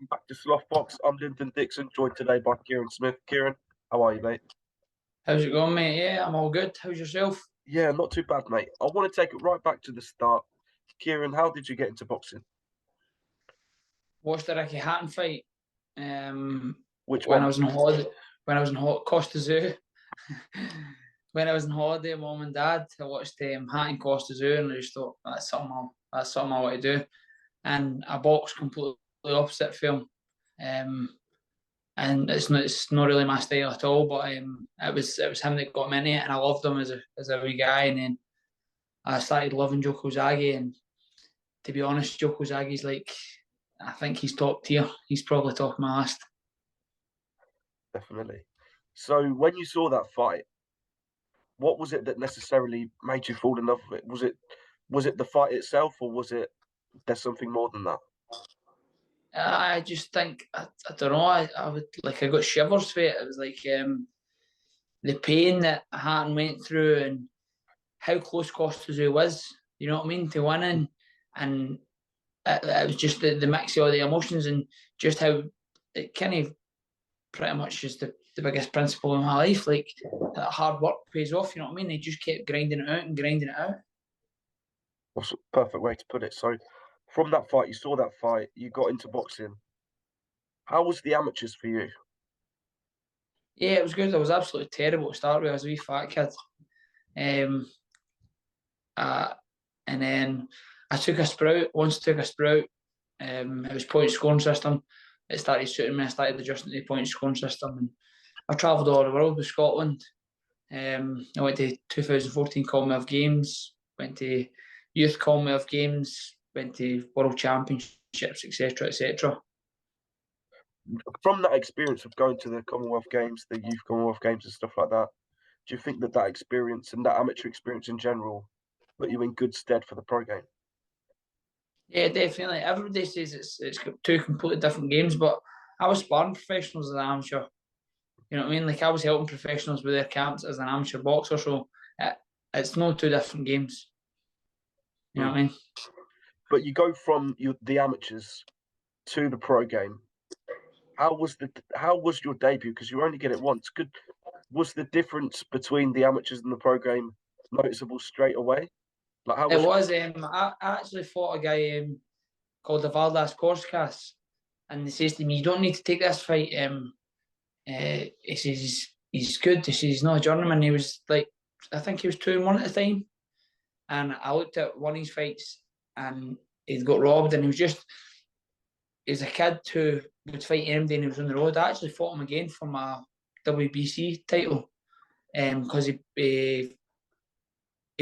welcome back to Sloth Box. I'm Lyndon Dixon, joined today by Kieran Smith. Kieran, how are you, mate? How's it going, mate? Yeah, I'm all good. How's yourself? Yeah, not too bad, mate. I want to take it right back to the start. Kieran, how did you get into boxing? Watched the Ricky Hatton fight. Which When I one? was in holiday, when I was in Costa Zoo. When I was on holiday, mum and dad, I watched Hatton Costa Zoo, and I just thought that's something I want to do. And I boxed completely opposite film. And it's not really my style at all. But it was him that got me into it, and I loved him as a wee guy. And then I started loving Joe Kozagi, and to be honest, Joe Kozagi's I think he's top tier. He's probably top of my list. Definitely. So when you saw that fight, what was it that necessarily made you fall in love with it? Was it the fight itself, or was it there's something more than that? I just think I don't know. I would I got shivers for it. It was like the pain that Hatton went through and how close Costazu was. You know what I mean, to winning, and it was just the mix of all the emotions and just how it kind of pretty much is the biggest principle in my life. Like that hard work pays off. You know what I mean? They just kept grinding it out and grinding it out. That's a perfect way to put it. So from that fight, you saw that fight, you got into boxing. How was the amateurs for you? Yeah, it was good. I was absolutely terrible to start with. I was a wee fat kid. Um, uh, and then I took a sprout. Once I took a sprout, it was point scoring system. It started suiting me. I started adjusting to the point scoring system, and I've travelled all over the world with Scotland. I went to 2014 Commonwealth Games, went to Youth Commonwealth Games, went to World Championships, etc., etc. From that experience of going to the Commonwealth Games, the Youth Commonwealth Games, and stuff like that, do you think that that experience and that amateur experience in general put you in good stead for the pro game? Yeah, definitely. Everybody says it's two completely different games, but I was sparring professionals as an amateur. You know what I mean? Like I was helping professionals with their camps as an amateur boxer, so it's no two different games. You know Mm. what I mean? But you go from the amateurs to the pro game. How was your debut? Because you only get it once. Was the difference between the amateurs and the pro game noticeable straight away? Like how It was your was. I actually fought a guy called the Valdas Korskas, and he says to me, "You don't need to take this fight." He says he's good. He says he's not a journeyman. He was like, I think he was 2-1 at the time, and I looked at one of his fights, and he'd got robbed, and he's a kid who would fight anybody, and he was on the road. I actually fought him again for my WBC title, because he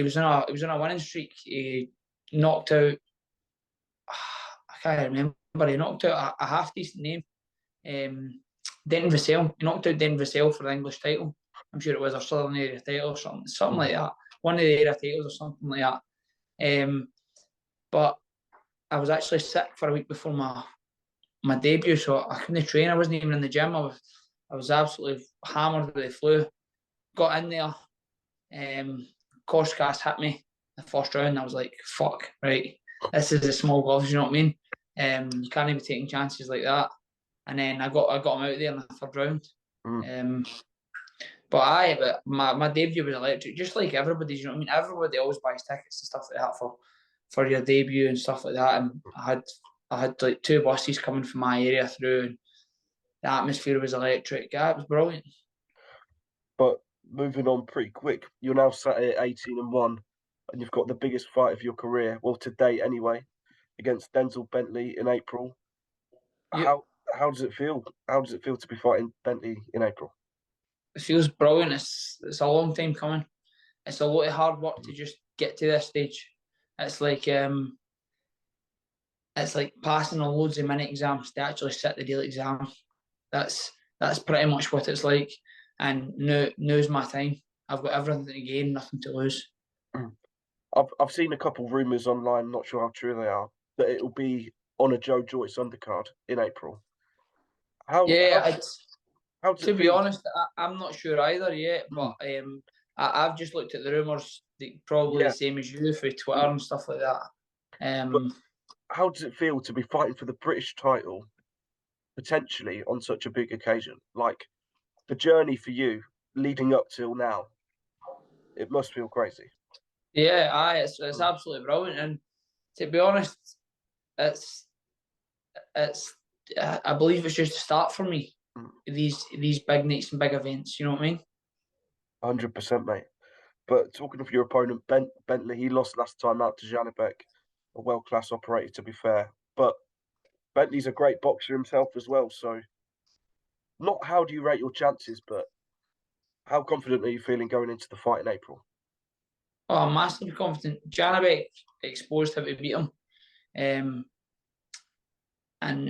was on a winning streak. He knocked out. I can't remember. He knocked out a half decent name. Denton Vassell. He knocked out Denton Vassell for the English title. I'm sure it was a Southern Area title or something like that. One of the area titles or something like that. But I was actually sick for a week before my debut, so I couldn't train. I wasn't even in the gym. I was absolutely hammered with the flu. Got in there. Korskas hit me the first round. I was like, fuck, right. This is a small gloves, you know what I mean? You can't even be taking chances like that. And then I got him out there in the third round. mm, But my debut was electric, just like everybody's, you know what I mean? Everybody always buys tickets and stuff like that for your debut and stuff like that. And I had like two buses coming from my area through, and the atmosphere was electric. Yeah, it was brilliant. but moving on pretty quick. You're now sat at 18-1, and you've got the biggest fight of your career, well to date anyway, against Denzel Bentley in April. Yep. How does it feel? How does it feel to be fighting Bentley in April? It feels brilliant. It's a long time coming. It's a lot of hard work to just get to this stage. It's like um, it's like passing on loads of mini exams to actually sit the real exam. That's pretty much what it's like. And now's my time. I've got everything to gain, nothing to lose. I've seen a couple rumours online, not sure how true they are, that it'll be on a Joe Joyce undercard in April. How how Yeah, how does to it be feel? honest, I'm not sure either yet. Mm, But I've just looked at the rumours, probably the yeah, same as you through Twitter and stuff like that. but Um, how does it feel to be fighting for the British title potentially on such a big occasion? Like the journey for you leading up till now, it must feel crazy. Yeah, it's absolutely brilliant. And to be honest, it's it's I believe it's just a start for me. Mm. These big nights and big events. You know what I mean? 100%, mate. But talking of your opponent, Bentley, he lost last time out to Janibek, a world-class operator, to be fair. But Bentley's a great boxer himself as well. So, not how do you rate your chances, but how confident are you feeling going into the fight in April? Oh, I'm massively confident. Janibek exposed how to beat him, and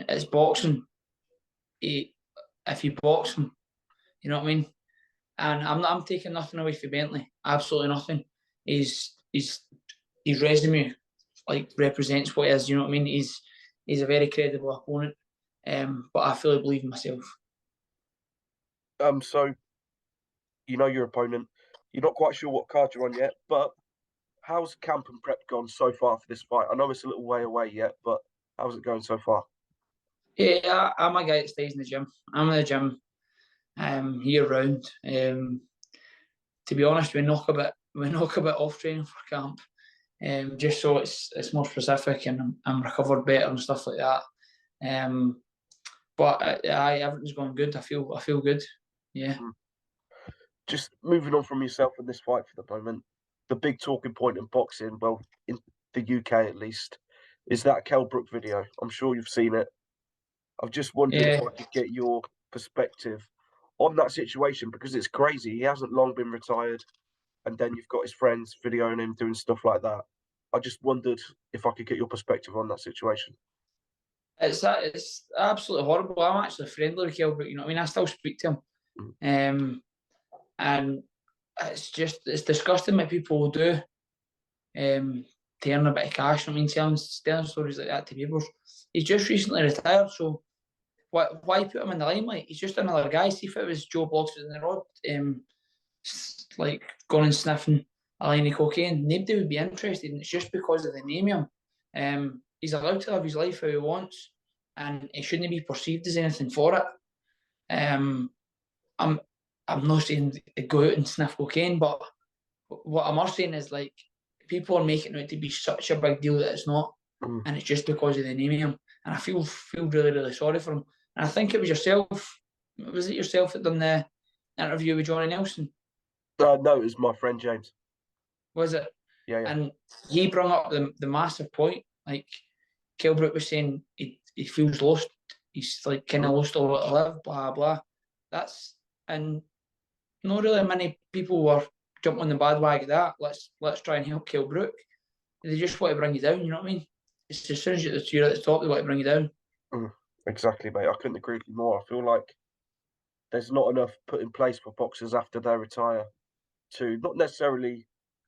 it's boxing. If you box him, you know what I mean. And I'm taking nothing away from Bentley. Absolutely nothing. His resume like represents what he is. You know what I mean. He's a very credible opponent. But I fully believe in myself. So you know your opponent. You're not quite sure what card you're on yet, but how's camp and prep gone so far for this fight? I know it's a little way away yet, but how's it going so far? Yeah, I'm a guy that stays in the gym. I'm in the gym year round. To be honest, we knock a bit off training for camp, just so it's more specific and I'm recovered better and stuff like that. But everything's going good. I feel good. Yeah. Mm. Just moving on from yourself in this fight for the moment, the big talking point in boxing, well, in the UK at least, is that Kell Brook video. I'm sure you've seen it. I've just wondered if Yeah. I could get your perspective on that situation because it's crazy. He hasn't long been retired, and then you've got his friends videoing him doing stuff like that. I just wondered if I could get your perspective on that situation. It's absolutely horrible. I'm actually friendly with Gilbert. You know what I mean? I still speak to him, Mm. and it's disgusting what people will do to earn a bit of cash. I mean, telling stories like that to people. He's just recently retired, so why put him in the limelight? He's just another guy. See if it was Joe Bloggs in the road, like going and sniffing a line of cocaine, nobody would be interested. And it's just because of the name of him. He's allowed to live his life how he wants, and he shouldn't be perceived as anything for it. I'm I'm not saying go out and sniff cocaine, but what I'm saying is like people are making it to be such a big deal that it's not, Mm. and it's just because of the name of him. And I feel really sorry for him. And I think it was yourself. Was it yourself that done the interview with Johnny Nelson? No, it was my friend James. Was it? Yeah, yeah. And he brought up the massive point. Like Kilbrook was saying, he feels lost. He's like kind of Mm. lost all to live. Blah blah. That's and not really many people were jumping on the bandwagon of that. Let's try and help Kilbrook. They just want to bring you down. You know what I mean? It's as soon as you're at the top, they want to bring you down. Mm. Exactly, mate. I couldn't agree with you more. I feel like there's not enough put in place for boxers after they retire to not necessarily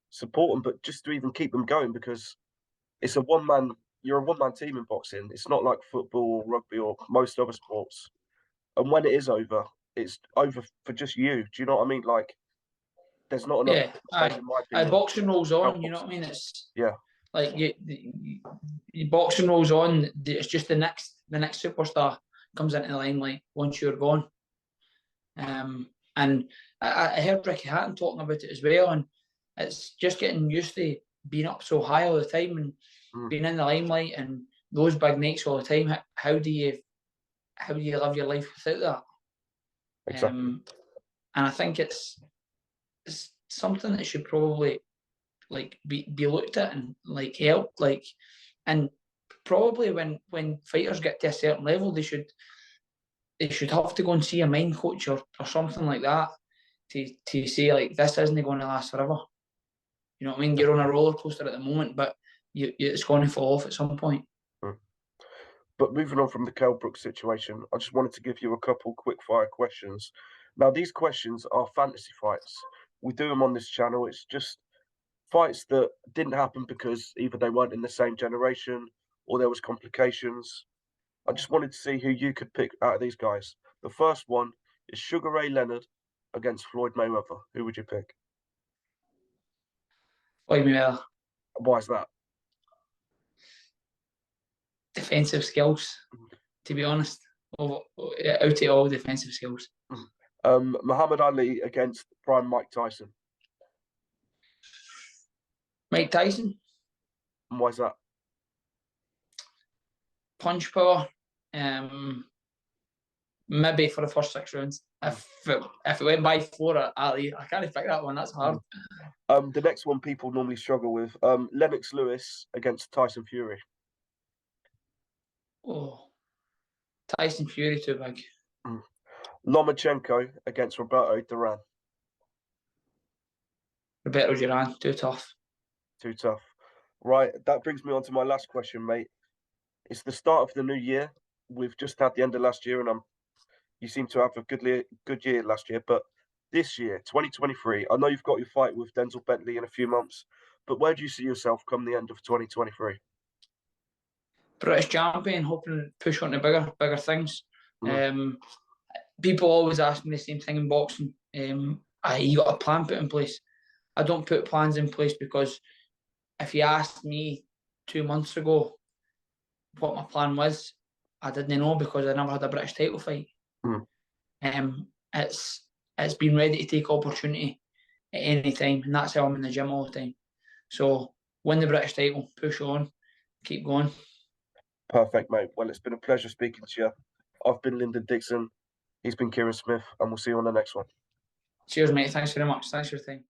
support them, but just to even keep them going because it's a one man. You're a one man team in boxing. It's not like football or rugby or most other sports. And when it is over, it's over for just you. Do you know what I mean? Like, there's not enough Yeah, put in place, in my opinion, boxing rolls to help on. You know what I boxers. mean? It's Yeah, like boxing rolls on. It's just the next superstar comes into the limelight once you're gone. And I heard Ricky Hatton talking about it as well, and it's just getting used to being up so high all the time and mm, being in the limelight and those big nights all the time. How do you live your life without that? exactly. And I think it's something that should probably like be looked at and like help and probably when fighters get to a certain level they should have to go and see a mind coach or something like that to say like this isn't going to last forever. You know what I mean? You're on a roller coaster at the moment, but it's going to fall off at some point. Mm. But moving on from the Kell Brooks situation, I just wanted to give you a couple quick fire questions. Now, these questions are fantasy fights. We do them on this channel. It's just fights that didn't happen because either they weren't in the same generation or there was complications. I just wanted to see who you could pick out of these guys. The first one is Sugar Ray Leonard against Floyd Mayweather. Who would you pick? Floyd Mayweather, Why is that? defensive skills, to be honest. out of all defensive skills. Muhammad Ali against prime Mike Tyson. Mike Tyson, And why is that? punch power. Maybe for the first 6 rounds. If it went by 4 Ali, I can't pick that one. That's hard. The next one people normally struggle with. Lennox Lewis against Tyson Fury. Oh, Tyson Fury too big. Lomachenko against Roberto Duran. Roberto Duran, too tough. Too tough. Right, that brings me on to my last question, mate. It's the start of the new year. We've just had the end of last year, and you seem to have a good year last year. But this year, 2023, I know you've got your fight with Denzel Bentley in a few months, but where do you see yourself come the end of 2023? British champion, hoping to push on to bigger things. Mm. People always ask me the same thing in boxing. You got a plan put in place. I don't put plans in place because if you asked me 2 months ago what my plan was, I didn't know because I never had a British title fight. It's been ready to take opportunity at any time, and that's how I'm in the gym all the time. So win the British title, push on, keep going. Perfect, mate. Well, it's been a pleasure speaking to you. I've been Lyndon Dixon. He's been Kieran Smith, and we'll see you on the next one. Cheers, mate. Thanks very much. Thanks for your time.